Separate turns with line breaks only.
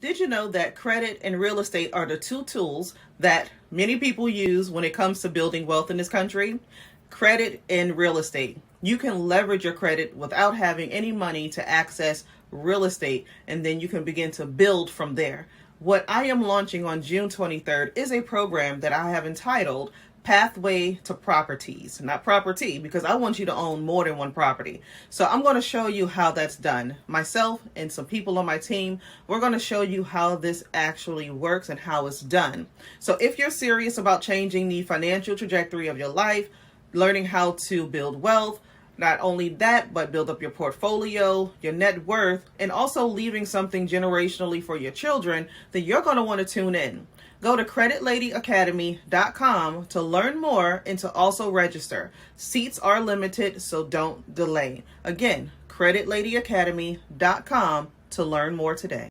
Did you know that credit and real estate are the two tools that many people use when it comes to building wealth in this country? Credit and real estate. You can leverage your credit without having any money to access real estate, and then you can begin to build from there. What I am launching on June 23rd is a program that I have entitled Pathway to Properties, not property, because I want you to own more than one property. So I'm going to show you how that's done. Myself and some people on my team, we're going to show you how this actually works and how it's done. So if you're serious about changing the financial trajectory of your life, learning how to build wealth, not only that, but build up your portfolio, your net worth, and also leaving something generationally for your children, then you're going to want to tune in. Go to creditladyacademy.com to learn more and to also register. Seats are limited, so don't delay. Again, creditladyacademy.com to learn more today.